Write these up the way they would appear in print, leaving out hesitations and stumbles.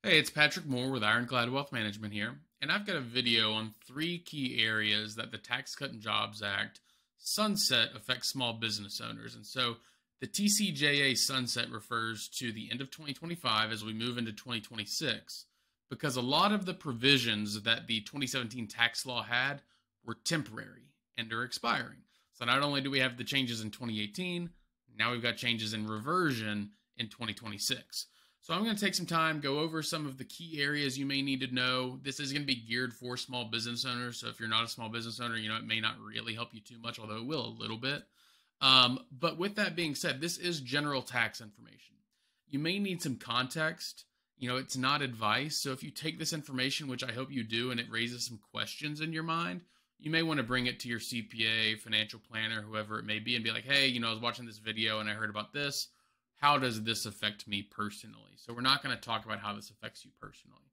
Hey, it's Patrick Moore with Ironclad Wealth Management here, and I've got a video on three key areas that the Tax Cut and Jobs Act sunset affects small business owners. And so the TCJA sunset refers to the end of 2025 as we move into 2026, because a lot of the provisions that the 2017 tax law had were temporary and are expiring. So not only do we have the changes in 2018, now we've got changes in reversion in 2026. So I'm going to take some time, go over some of the key areas you may need to know. This is going to be geared for small business owners. So if you're not a small business owner, it may not really help you too much, although it will a little bit. But with that being said, this is general tax information. You may need some context. It's not advice. So if you take this information, which I hope you do, and it raises some questions in your mind, you may want to bring it to your CPA, financial planner, whoever it may be, and be like, hey, I was watching this video and I heard about this. How does this affect me personally? So we're not going to talk about how this affects you personally.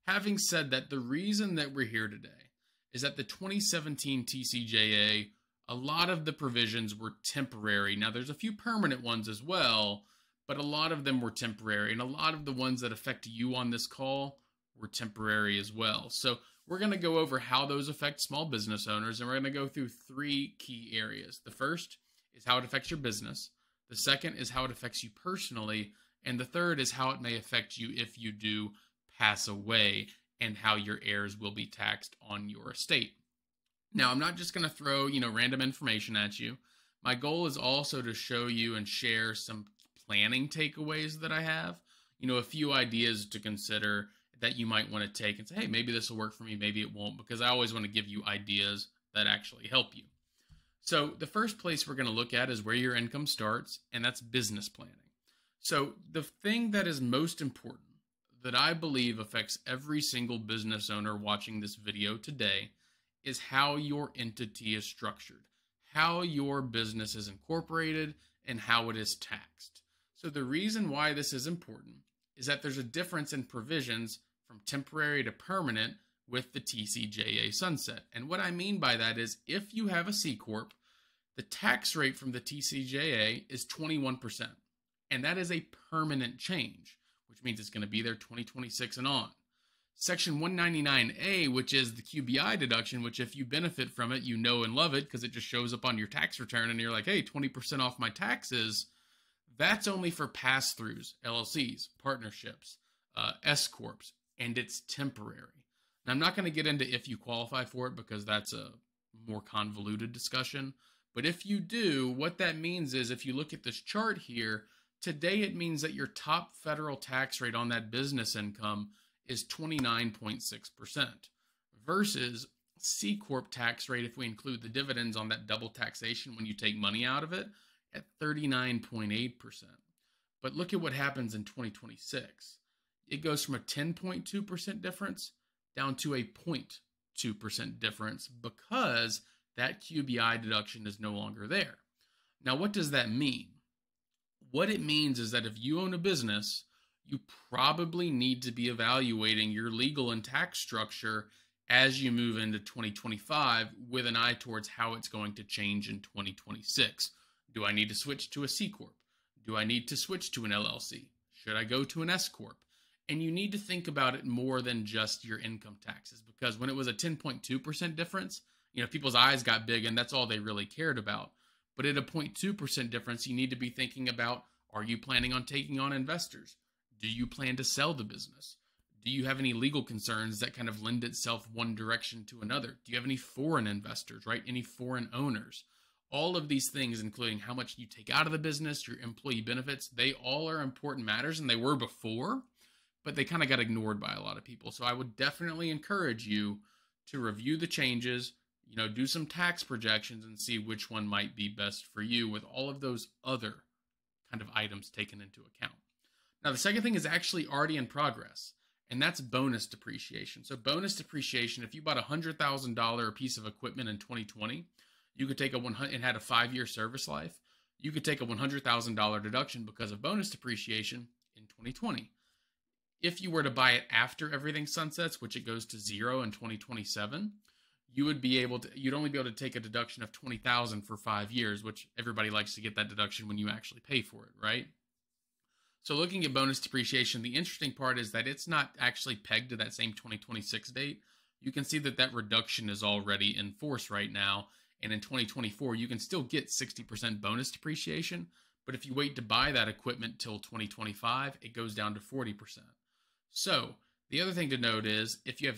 Having said that, the reason that we're here today is that the 2017 TCJA, a lot of the provisions were temporary. Now, there's a few permanent ones as well, but a lot of them were temporary, and a lot of the ones that affect you on this call were temporary as well. So we're going to go over how those affect small business owners, and we're going to go through three key areas. The first is how it affects your business. The second is how it affects you personally. And the third is how it may affect you if you do pass away and how your heirs will be taxed on your estate. Now, I'm not just going to throw, random information at you. My goal is also to show you and share some planning takeaways that I have, a few ideas to consider that you might want to take and say, hey, maybe this will work for me, maybe it won't, because I always want to give you ideas that actually help you. So the first place we're going to look at is where your income starts, and that's business planning. So the thing that is most important that I believe affects every single business owner watching this video today is how your entity is structured, how your business is incorporated, and how it is taxed. So the reason why this is important is that there's a difference in provisions from temporary to permanent with the TCJA sunset. And what I mean by that is if you have a C Corp, the tax rate from the TCJA is 21%. And that is a permanent change, which means it's going to be there 2026 and on. Section 199A, which is the QBI deduction, which if you benefit from it, you know and love it because it just shows up on your tax return and you're like, hey, 20% off my taxes. That's only for pass-throughs, LLCs, partnerships, S-Corps, and it's temporary. Now, I'm not going to get into if you qualify for it because that's a more convoluted discussion. But if you do, what that means is if you look at this chart here, today it means that your top federal tax rate on that business income is 29.6% versus C Corp tax rate, if we include the dividends on that double taxation when you take money out of it, at 39.8%. But look at what happens in 2026. It goes from a 10.2% difference down to a 0.2% difference because that QBI deduction is no longer there. Now, what does that mean? What it means is that if you own a business, you probably need to be evaluating your legal and tax structure as you move into 2025 with an eye towards how it's going to change in 2026. Do I need to switch to a C Corp? Do I need to switch to an LLC? Should I go to an S Corp? And you need to think about it more than just your income taxes, because when it was a 10.2% difference, people's eyes got big and that's all they really cared about. But at a 0.2% difference, you need to be thinking about, are you planning on taking on investors? Do you plan to sell the business? Do you have any legal concerns that kind of lend itself one direction to another? Do you have any foreign investors, right? Any foreign owners? All of these things, including how much you take out of the business, your employee benefits, they all are important matters, and they were before, but they kind of got ignored by a lot of people. So I would definitely encourage you to review the changes, do some tax projections and see which one might be best for you with all of those other kind of items taken into account. Now, the second thing is actually already in progress, and that's bonus depreciation. So bonus depreciation, if you bought a $100,000 piece of equipment in 2020, you could take it had a 5-year service life. You could take a $100,000 deduction because of bonus depreciation in 2020. If you were to buy it after everything sunsets, which it goes to 0 in 2027, you'd only be able to take a deduction of $20,000 for 5 years, which everybody likes to get that deduction when you actually pay for it, right? So looking at bonus depreciation, the interesting part is that it's not actually pegged to that same 2026 date. You can see that that reduction is already in force right now. And in 2024, you can still get 60% bonus depreciation. But if you wait to buy that equipment till 2025, it goes down to 40%. So the other thing to note is if you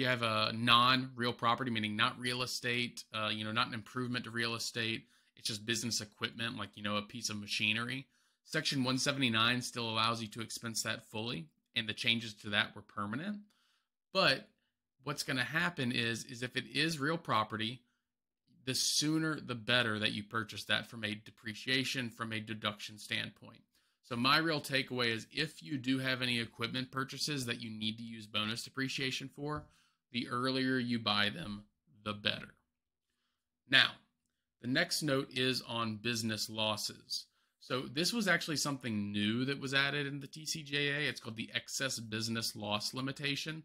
have a non-real property, meaning not real estate, not an improvement to real estate, it's just business equipment, like a piece of machinery. Section 179 still allows you to expense that fully, and the changes to that were permanent. But what's going to happen is if it is real property, the sooner the better that you purchase that from a depreciation, from a deduction standpoint. So my real takeaway is if you do have any equipment purchases that you need to use bonus depreciation for, the earlier you buy them, the better. Now, the next note is on business losses. So this was actually something new that was added in the TCJA. It's called the excess business loss limitation.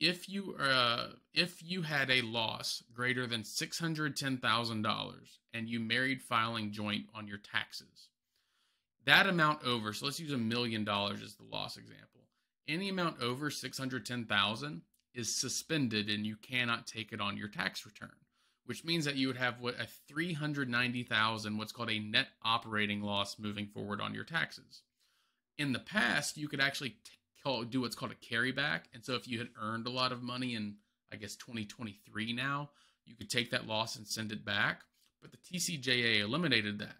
If you had a loss greater than $610,000 and you married filing joint on your taxes, that amount over, so let's use $1 million as the loss example. Any amount over $610,000 is suspended and you cannot take it on your tax return, which means that you would have a $390,000, what's called a net operating loss moving forward on your taxes. In the past, you could actually do what's called a carryback. And so if you had earned a lot of money in, I guess, 2023 now, you could take that loss and send it back. But the TCJA eliminated that.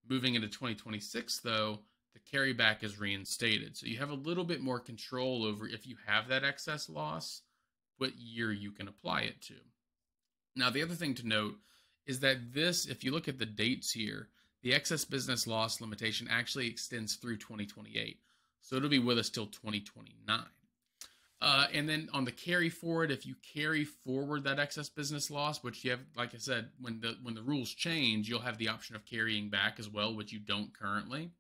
Moving into 2026, though, the carryback is reinstated. So you have a little bit more control over, if you have that excess loss, what year you can apply it to. Now, the other thing to note is that this, if you look at the dates here, the excess business loss limitation actually extends through 2028. So it'll be with us till 2029. And then on the carry forward, if you carry forward that excess business loss, which you have, like I said, when the rules change, you'll have the option of carrying back as well, which you don't currently.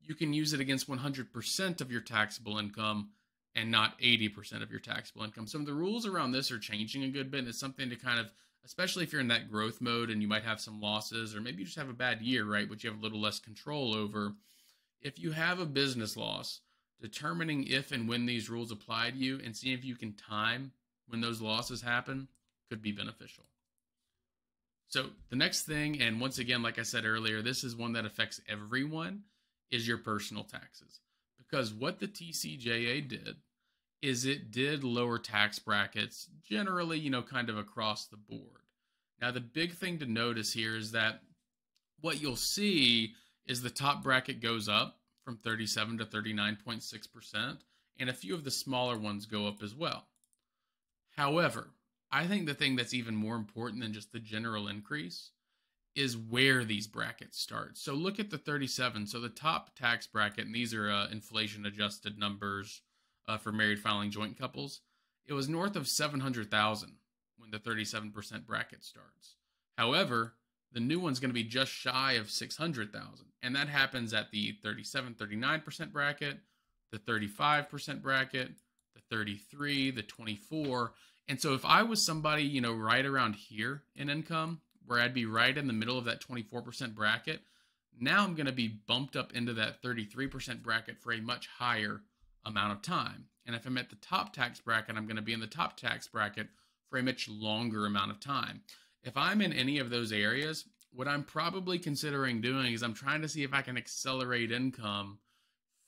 You can use it against 100% of your taxable income and not 80% of your taxable income. Some of the rules around this are changing a good bit. It's something to kind of, especially if you're in that growth mode and you might have some losses, or maybe you just have a bad year, right, which you have a little less control over. If you have a business loss, determining if and when these rules apply to you and seeing if you can time when those losses happen could be beneficial. So the next thing, and once again, like I said earlier, this is one that affects everyone, is your personal taxes. Because what the TCJA did is it did lower tax brackets generally, kind of across the board. Now, the big thing to notice here is that what you'll see is the top bracket goes up from 37 to 39.6%, and a few of the smaller ones go up as well. However, I think the thing that's even more important than just the general increase is where these brackets start. So look at the 37. So the top tax bracket, and these are inflation-adjusted numbers for married filing joint couples, it was north of $700,000 when the 37% bracket starts. However, the new one's going to be just shy of $600,000, and that happens at the 37, 39% bracket, the 35% bracket, the 33, the 24. And so if I was somebody, right around here in income, where I'd be right in the middle of that 24% bracket, now I'm going to be bumped up into that 33% bracket for a much higher amount of time. And if I'm at the top tax bracket, I'm going to be in the top tax bracket for a much longer amount of time. If I'm in any of those areas, what I'm probably considering doing is I'm trying to see if I can accelerate income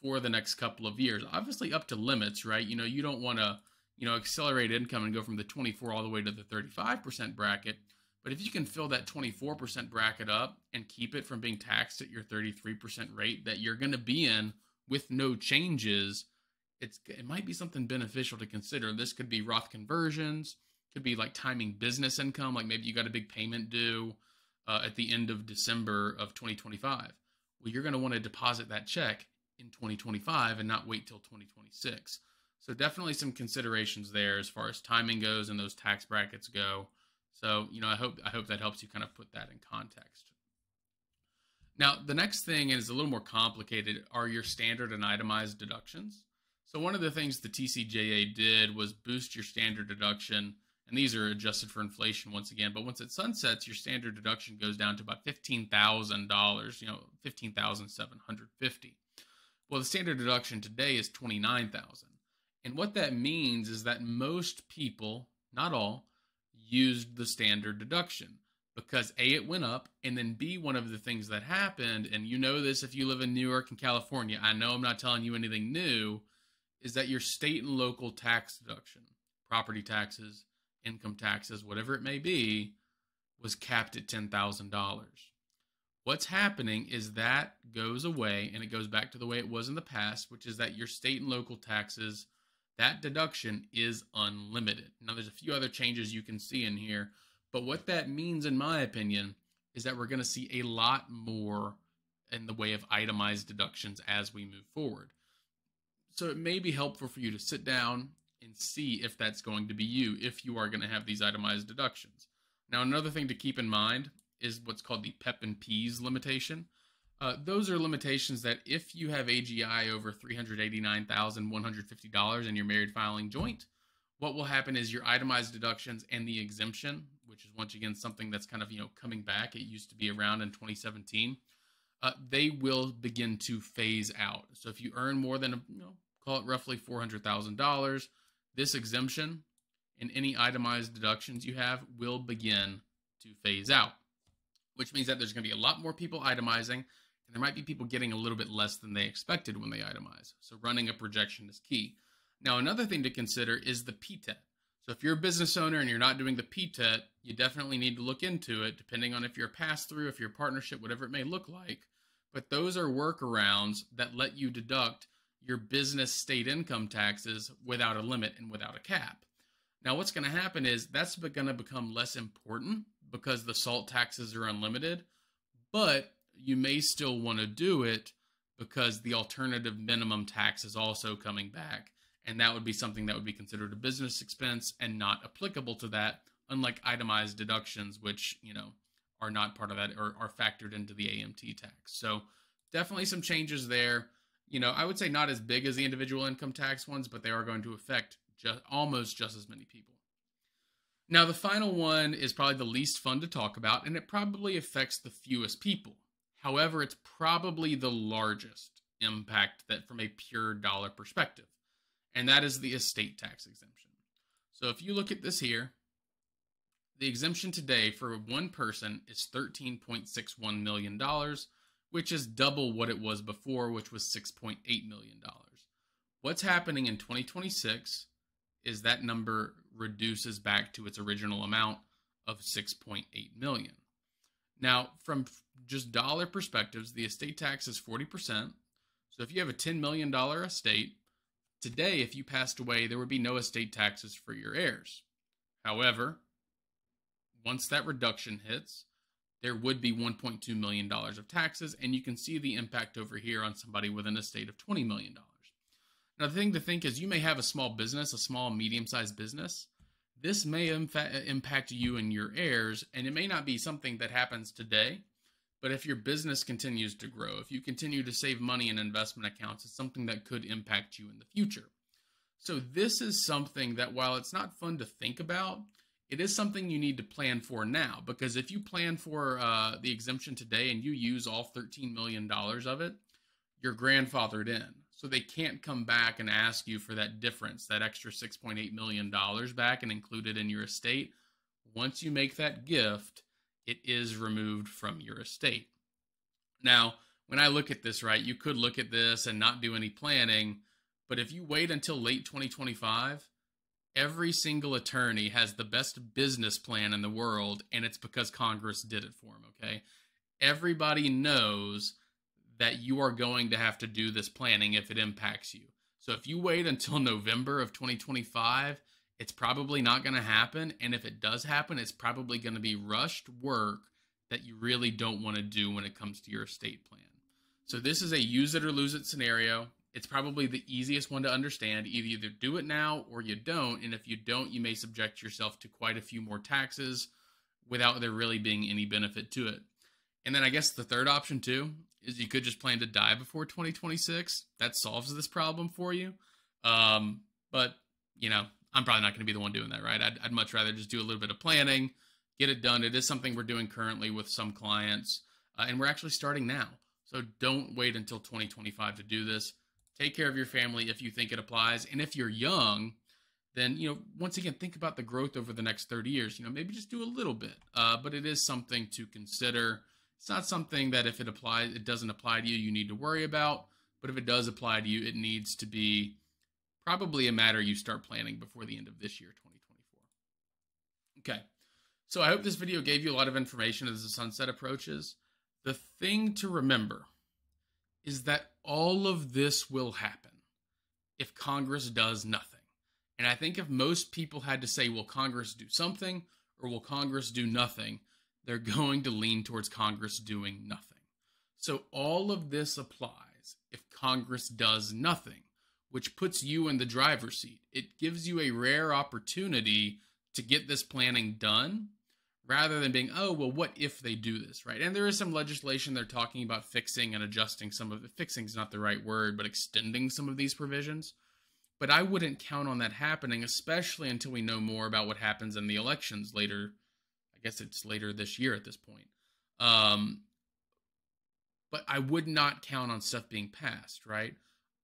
for the next couple of years. Obviously up to limits, right? You don't want to, accelerate income and go from the 24 all the way to the 35% bracket. But if you can fill that 24% bracket up and keep it from being taxed at your 33% rate that you're going to be in with no changes, it might be something beneficial to consider. This could be Roth conversions, could be like timing business income, like maybe you got a big payment due at the end of December of 2025. Well, you're going to want to deposit that check in 2025 and not wait till 2026. So definitely some considerations there as far as timing goes and those tax brackets go. So, I hope that helps you kind of put that in context. Now, the next thing is a little more complicated are your standard and itemized deductions. So one of the things the TCJA did was boost your standard deduction, and these are adjusted for inflation once again, but once it sunsets, your standard deduction goes down to about $15,000, $15,750. Well, the standard deduction today is $29,000. And what that means is that most people, not all, used the standard deduction because A, it went up, and then B, one of the things that happened, and you know this if you live in New York and California, I know I'm not telling you anything new, is that your state and local tax deduction, property taxes, income taxes, whatever it may be, was capped at $10,000. What's happening is that goes away, and it goes back to the way it was in the past, which is that your state and local taxes, that deduction is unlimited. Now, there's a few other changes you can see in here, but what that means, in my opinion, is that we're going to see a lot more in the way of itemized deductions as we move forward. So it may be helpful for you to sit down and see if that's going to be you, if you are going to have these itemized deductions. Now, another thing to keep in mind is what's called the PEP and Ps limitation. Those are limitations that if you have AGI over $389,150 and you're married filing joint, what will happen is your itemized deductions and the exemption, which is once again something that's kind of coming back. It used to be around in 2017. They will begin to phase out. So if you earn more than call it roughly $400,000, this exemption and any itemized deductions you have will begin to phase out, which means that there's going to be a lot more people itemizing, and there might be people getting a little bit less than they expected when they itemize. So running a projection is key. Now, another thing to consider is the PTET. So if you're a business owner and you're not doing the PTET, you definitely need to look into it, depending on if you're a pass-through, if you're a partnership, whatever it may look like. But those are workarounds that let you deduct your business state income taxes without a limit and without a cap. Now, what's going to happen is that's going to become less important because the SALT taxes are unlimited, but you may still want to do it because the alternative minimum tax is also coming back, and that would be something that would be considered a business expense and not applicable to that, unlike itemized deductions, which, are not part of that or are factored into the AMT tax. So definitely some changes there. I would say not as big as the individual income tax ones, but they are going to affect almost just as many people. Now, the final one is probably the least fun to talk about, and it probably affects the fewest people. However, it's probably the largest impact that from a pure dollar perspective, and that is the estate tax exemption. So if you look at this here, the exemption today for one person is $13.61 million, which is double what it was before, which was $6.8 million. What's happening in 2026 is that number reduces back to its original amount of $6.8 million. Now, from just dollar perspectives, the estate tax is 40%. So if you have a $10 million estate, today, if you passed away, there would be no estate taxes for your heirs. However, once that reduction hits, there would be $1.2 million of taxes, and you can see the impact over here on somebody with an estate of $20 million. Now, the thing to think is you may have a small business, a small, medium-sized business. This may impact you and your heirs, and it may not be something that happens today, but if your business continues to grow, if you continue to save money in investment accounts, it's something that could impact you in the future. So this is something that, while it's not fun to think about, it is something you need to plan for now, because if you plan for the exemption today and you use all $13 million of it, you're grandfathered in. So they can't come back and ask you for that difference, that extra $6.8 million back and include it in your estate. Once you make that gift, it is removed from your estate. Now, when I look at this, right, you could look at this and not do any planning, but if you wait until late 2025, every single attorney has the best business plan in the world, and it's because Congress did it for them, okay? Everybody knows that you are going to have to do this planning if it impacts you. So if you wait until November of 2025, it's probably not going to happen, and if it does happen, it's probably going to be rushed work that you really don't want to do when it comes to your estate plan. So this is a use it or lose it scenario. It's probably the easiest one to understand. Either do it now or you don't. And if you don't, you may subject yourself to quite a few more taxes without there really being any benefit to it. And then I guess the third option too is you could just plan to die before 2026. That solves this problem for you. But, I'm probably not going to be the one doing that, right? I'd much rather just do a little bit of planning, get it done. It is something we're doing currently with some clients, and we're actually starting now. So don't wait until 2025 to do this. Take care of your family if you think it applies. And if you're young, then, once again, think about the growth over the next 30 years. Maybe just do a little bit, but it is something to consider. It's not something that if it doesn't apply to you, you need to worry about. But if it does apply to you, it needs to be probably a matter you start planning before the end of this year, 2024. Okay, so I hope this video gave you a lot of information as the sunset approaches. The thing to remember is that all of this will happen if Congress does nothing. And I think if most people had to say, will Congress do something or will Congress do nothing, they're going to lean towards Congress doing nothing. So all of this applies if Congress does nothing, which puts you in the driver's seat. It gives you a rare opportunity to get this planning done rather than being, oh, well, what if they do this, right? And there is some legislation they're talking about fixing and adjusting some of it. Fixing is not the right word, but extending some of these provisions. But I wouldn't count on that happening, especially until we know more about what happens in the elections later. I guess it's later this year at this point. But I would not count on stuff being passed, right?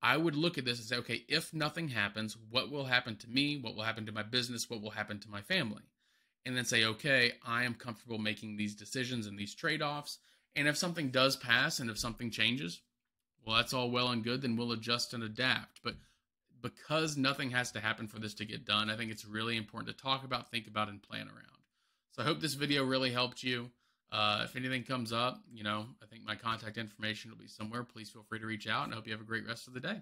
I would look at this and say, okay, if nothing happens, what will happen to me? What will happen to my business? What will happen to my family? And then say, okay, I am comfortable making these decisions and these trade-offs. And if something does pass and if something changes, well, that's all well and good. Then we'll adjust and adapt. But because nothing has to happen for this to get done, I think it's really important to talk about, think about, and plan around. So I hope this video really helped you. If anything comes up, I think my contact information will be somewhere. Please feel free to reach out, and I hope you have a great rest of the day.